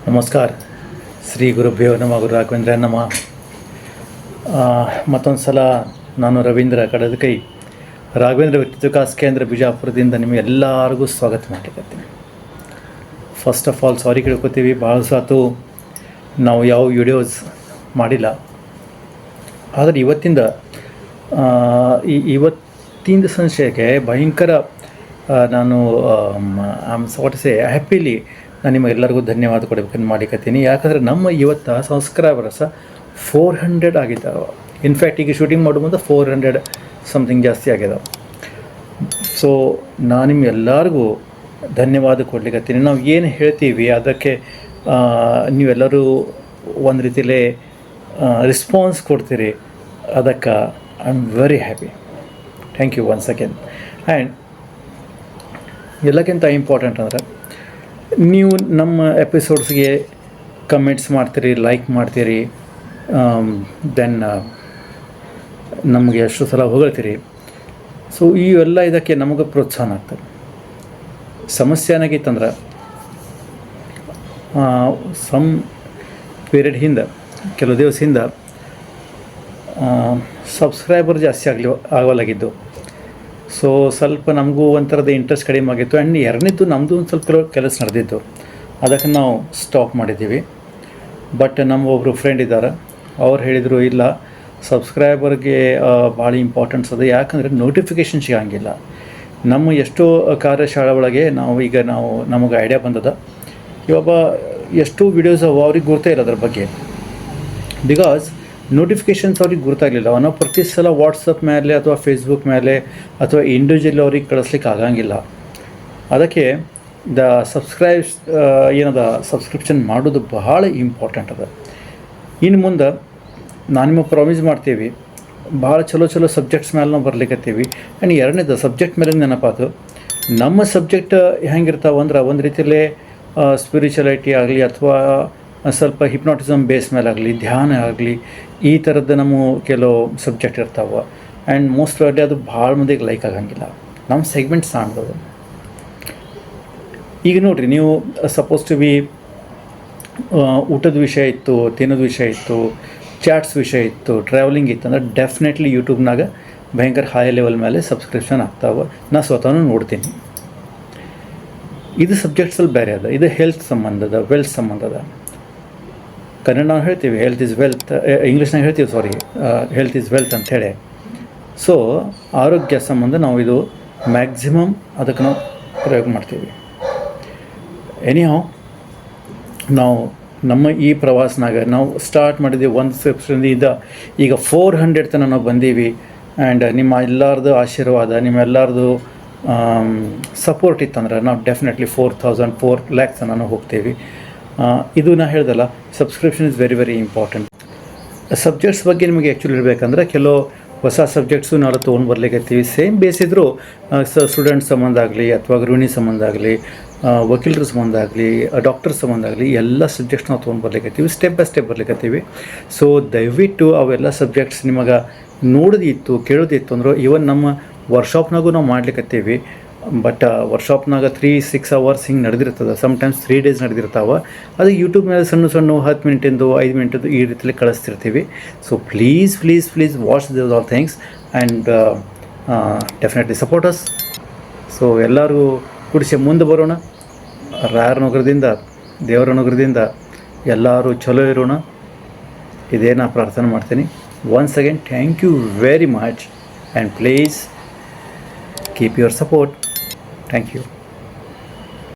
ನಮಸ್ಕಾರ. ಶ್ರೀ ಗುರುಭ್ಯೋ ನಮಃ. ಗುರು ರಾಘವೇಂದ್ರ ನಮಃ. ಮತ್ತೊಂದು ಸಲ ನಾನು ರವೀಂದ್ರ ಕಡದಕೈ ರಾಘವೇಂದ್ರ ವ್ಯಕ್ತಿತ್ವ ವಿಕಾಸ ಕೇಂದ್ರ ಬಿಜಾಪುರದಿಂದ ನಿಮಗೆಲ್ಲರಿಗೂ ಸ್ವಾಗತ ಮಾಡಲಿಕ್ಕತ್ತೀನಿ. ಫಸ್ಟ್ ಆಫ್ ಆಲ್ ಸಾರಿ ಕೇಳ್ಕೊತೀವಿ, ಭಾಳ ಸಾತು ನಾವು ಯಾವ ವಿಡಿಯೋಸ್ ಮಾಡಿಲ್ಲ. ಆದರೆ ಇವತ್ತಿನ ಸಂಶಯಕ್ಕೆ ಭಯಂಕರ ನಾನು ಹ್ಯಾಪಿಲಿ ನಾನು ನಿಮಗೆಲ್ಲರಿಗೂ ಧನ್ಯವಾದ ಕೊಡಬೇಕಂತ ಮಾಡಿಕತ್ತೀನಿ. ಯಾಕಂದರೆ ನಮ್ಮ ಇವತ್ತು ಸಬ್ಸ್ಕ್ರೈಬರ್ಸ 400 ಆಗಿದ್ದಾವೆ. ಇನ್ಫ್ಯಾಕ್ಟ್ ಈಗ ಶೂಟಿಂಗ್ ಮಾಡೋ ಮುಂದೆ 400 ಸಮಥಿಂಗ್ ಜಾಸ್ತಿ ಆಗಿದ್ದಾವೆ. ಸೊ ನಾನು ನಿಮ್ಗೆಲ್ಲರಿಗೂ ಧನ್ಯವಾದ ಕೊಡ್ಲಿಕ್ಕತ್ತೀನಿ. ನಾವು ಏನು ಹೇಳ್ತೀವಿ ಅದಕ್ಕೆ ನೀವೆಲ್ಲರೂ ಒಂದು ರೀತಿಯಲ್ಲೇ ರೆಸ್ಪಾನ್ಸ್ ಕೊಡ್ತೀರಿ. ಅದಕ್ಕೆ I am very happy. Thank you once again. And ಎಲ್ಲಕ್ಕಿಂತ ಇಂಪಾರ್ಟೆಂಟ್ ಅಂದರೆ ನೀವು ನಮ್ಮ ಎಪಿಸೋಡ್ಸ್ಗೆ ಕಮೆಂಟ್ಸ್ ಮಾಡ್ತೀರಿ, ಲೈಕ್ ಮಾಡ್ತೀರಿ, ದೆನ್ ನಮಗೆ ಎಷ್ಟು ಸಲ ಹೊಗಳ್ತೀರಿ. ಸೊ ಇವೆಲ್ಲ ಇದಕ್ಕೆ ನಮಗೆ ಪ್ರೋತ್ಸಾಹ ಆಗ್ತದೆ. ಸಮಸ್ಯೆ ಏನಾಗಿತ್ತಂದ್ರೆ ಸಮ್ ಪೀರಿಯಡ್ ಹಿಂದೆ, ಕೆಲವು ದಿವಸ ಹಿಂದೆ ಸಬ್ಸ್ಕ್ರೈಬರ್ ಜಾಸ್ತಿ ಆಗೋಲಾಗಿದ್ದು. ಸೊ ಸ್ವಲ್ಪ ನಮಗೂ ಒಂಥರದ ಇಂಟ್ರೆಸ್ಟ್ ಕಡಿಮೆ ಆಗಿತ್ತು. ಆ್ಯಂಡ್ ಎರಡನೇದು ನಮ್ಮದು ಒಂದು ಸ್ವಲ್ಪ ಕೆಲಸ ನಡೆದಿದ್ದು, ಅದಕ್ಕೆ ನಾವು ಸ್ಟಾಪ್ ಮಾಡಿದ್ದೀವಿ. ಬಟ್ ನಮ್ಮ ಒಬ್ಬರು ಫ್ರೆಂಡ್ ಇದ್ದಾರೆ, ಅವ್ರು ಹೇಳಿದರು ಇಲ್ಲ, ಸಬ್ಸ್ಕ್ರೈಬರ್ಗೆ ಭಾಳ ಇಂಪಾರ್ಟೆನ್ಸ್ ಅದ. ಯಾಕಂದರೆ ನೋಟಿಫಿಕೇಷನ್ ಸಿಗೋಂಗಿಲ್ಲ. ನಮ್ಮ ಎಷ್ಟೋ ಕಾರ್ಯಶಾಲೆ ಒಳಗೆ ನಮಗೆ ಐಡಿಯಾ ಬಂದದ. ಇವಾಗ ಎಷ್ಟೋ ವೀಡಿಯೋಸ್ ಅವ್ರಿಗೆ ಗುರ್ತೇ ಇಲ್ಲ ಅದ್ರ ಬಗ್ಗೆ. ಬಿಕಾಸ್ ನೋಟಿಫಿಕೇಷನ್ಸ್ ಅವ್ರಿಗೆ ಗುರ್ತಾಗಲಿಲ್ಲ. ನಾವು ಪ್ರತಿ ಸಲ ವಾಟ್ಸಪ್ ಮೇಲೆ ಅಥವಾ ಫೇಸ್ಬುಕ್ ಮೇಲೆ ಅಥವಾ ಇಂಡಿವಿಜುವಲ್ ಅವ್ರಿಗೆ ಕಳಿಸ್ಲಿಕ್ಕೆ ಆಗಂಗಿಲ್ಲ. ಅದಕ್ಕೆ ಸಬ್ಸ್ಕ್ರಿಪ್ಷನ್ ಮಾಡೋದು ಬಹಳ ಇಂಪಾರ್ಟೆಂಟ್ ಅದ. ಇನ್ನು ಮುಂದೆ ನಾನು ನಿಮಗೆ ಪ್ರಾಮಿಸ್ ಮಾಡ್ತೀವಿ, ಭಾಳ ಚಲೋ ಸಬ್ಜೆಕ್ಟ್ಸ್ ಮೇಲೆ ನಾವು ಬರ್ಲಿಕ್ಕತ್ತೀವಿ. ಆ್ಯಂಡ್ ಎರಡನೇದು ಸಬ್ಜೆಕ್ಟ್ ಮೇಲೆ ನೆನಪಾತು. ನಮ್ಮ ಸಬ್ಜೆಕ್ಟ್ ಹೆಂಗಿರ್ತಾವೆ ಅಂದ್ರೆ ಒಂದು ರೀತಿಯಲ್ಲೇ ಸ್ಪಿರಿಚುಯಾಲಿಟಿ ಆಗಲಿ ಅಥವಾ ಸ್ವಲ್ಪ ಹಿಪ್ನಾಟಿಸಮ್ ಬೇಸ್ ಮೇಲೆ ಆಗಲಿ, ಧ್ಯಾನ ಆಗಲಿ, ಈ ಥರದ್ದು ನಮ್ಮ ಕೆಲವು ಸಬ್ಜೆಕ್ಟ್ ಇರ್ತಾವೆ. ಆ್ಯಂಡ್ ಮೋಸ್ಟ್ ಪ್ರಾಬ್ಲಿ ಅದು ಭಾಳ ಮಂದಿಗೆ ಲೈಕ್ ಆಗಂಗಿಲ್ಲ. ನಮ್ಮ ಸೆಗ್ಮೆಂಟ್ ಸಾಣ್ಬೋದು. ಈಗ ನೋಡಿರಿ, ನೀವು ಸಪೋಸ್ ಟು ಬಿ ಊಟದ ವಿಷಯ ಇತ್ತು, ತಿನ್ನೋದು ವಿಷಯ ಇತ್ತು, ಚಾಟ್ಸ್ ವಿಷಯ ಇತ್ತು, ಟ್ರಾವೆಲಿಂಗ್ ಇತ್ತು ಅಂದ್ರೆ ಡೆಫಿನೆಟ್ಲಿ ಯೂಟ್ಯೂಬ್ನಾಗ ಭಯಂಕರ ಹೈ ಲೆವೆಲ್ ಮೇಲೆ ಸಬ್ಸ್ಕ್ರಿಪ್ಷನ್ ಆಗ್ತಾವೆ. ನಾನು ಸ್ವತಃ ನೋಡ್ತೀನಿ. ಇದು ಸಬ್ಜೆಕ್ಟ್ಸಲ್ಲಿ ಬೇರೆ ಅದ. ಇದು ಹೆಲ್ತ್ ಸಂಬಂಧದ, ವೆಲ್ತ್ ಸಂಬಂಧದ. ಕನ್ನಡ ನಾವು ಹೇಳ್ತೀವಿ ಹೆಲ್ತ್ ಈಸ್ ವೆಲ್ತ್, ಇಂಗ್ಲೀಷ್ನಾಗ ಹೇಳ್ತೀವಿ ಹೆಲ್ತ್ ಈಸ್ ವೆಲ್ತ್ ಅಂಥೇಳಿ. ಸೊ ಆರೋಗ್ಯ ಸಂಬಂಧ ನಾವು ಇದು ಮ್ಯಾಕ್ಸಿಮಮ್ ಅದಕ್ಕೆ ನಾವು ಪ್ರಯೋಗ ಮಾಡ್ತೀವಿ. ಎನಿಹೌ, ನಾವು ನಮ್ಮ ಈ ಪ್ರವಾಸನಾಗ ನಾವು ಸ್ಟಾರ್ಟ್ ಮಾಡಿದ್ದೀವಿ ಒಂದು ಸಬ್ಸ್ಕ್ರಿಪ್ಷನ್ನಿಂದ ಈಗ 400 ತನಕ ನಾವು ಬಂದೀವಿ. ಆ್ಯಂಡ್ ನಿಮ್ಮ ಎಲ್ಲರದು ಆಶೀರ್ವಾದ, ನಿಮ್ಮೆಲ್ಲರದು ಸಪೋರ್ಟ್ ಇತ್ತಂದ್ರೆ ನಾವು ಡೆಫಿನೆಟ್ಲಿ 4 lakhs ತನಕ ಹೋಗ್ತೀವಿ. ಇದು ನಾ ಹೇಳ್ದಲ್ಲ, subscription is very very important. Subjects ಬಗ್ಗೆ ನಿಮಗೆ ಆ್ಯಕ್ಚುಲಿ ಇರಬೇಕಂದ್ರೆ ಕೆಲವು ಹೊಸ ಸಬ್ಜೆಕ್ಟ್ಸು ನಾವು ತೊಗೊಂಡು ಬರ್ಲಿಕ್ಕತ್ತೀವಿ. ಸೇಮ್ ಬೇಸಿದ್ರು ಸ್ಟೂಡೆಂಟ್ ಸಂಬಂಧ ಆಗಲಿ ಅಥವಾ ಗೃಹಿಣಿ ಸಂಬಂಧ ಆಗಲಿ, ವಕೀಲರ ಸಂಬಂಧ ಆಗಲಿ, ಡಾಕ್ಟರ್ ಸಂಬಂಧ ಆಗಲಿ, ಎಲ್ಲ ಸಬ್ಜೆಕ್ಟ್ಸ್ ನಾವು ತೊಗೊಂಡು ಬರ್ಲಿಕ್ಕತ್ತೀವಿ. ಸ್ಟೆಪ್ ಬೈ ಸ್ಟೆಪ್ ಬರ್ಲಿಕ್ಕತ್ತೀವಿ. ಸೊ ದಯವಿಟ್ಟು ಅವೆಲ್ಲ ಸಬ್ಜೆಕ್ಟ್ಸ್ ನಿಮಗೆ ನೋಡೋದಿತ್ತು, ಕೇಳೋದಿತ್ತು ಅಂದ್ರೆ ಈವನ್ ನಮ್ಮ ವರ್ಕ್ಶಾಪ್ನಾಗೂ ನಾವು ಮಾಡ್ಲಿಕ್ಕತ್ತೀವಿ. ಬಟ್ ವರ್ಕ್ಶಾಪ್ನಾಗ 3-6 hours ಹಿಂಗೆ ನಡೆದಿರ್ತದೆ. Sometimes 3 days ನಡೆದಿರ್ತಾವೆ. ಅದು ಯೂಟ್ಯೂಬ್ ಮೇಲೆ ಸಣ್ಣ 10 ಮಿನಿಟಿಂದು 5 ಮಿನಿಟಿಂದು ಈ ರೀತಿಯಲ್ಲಿ ಕಳಿಸ್ತಿರ್ತೀವಿ. So please watch those all things and definitely support us. So ಎಲ್ಲರೂ ಕುಡಿಸಿ ಮುಂದೆ ಬರೋಣ. ರಾಯರ ನಗರದಿಂದ, ದೇವರ ನಗರದಿಂದ ಎಲ್ಲರೂ ಚಲೋ ಇರೋಣ. ಇದೇ ನಾನು ಪ್ರಾರ್ಥನೆ ಮಾಡ್ತೀನಿ. Once again thank you very much and please keep your support. Thank you.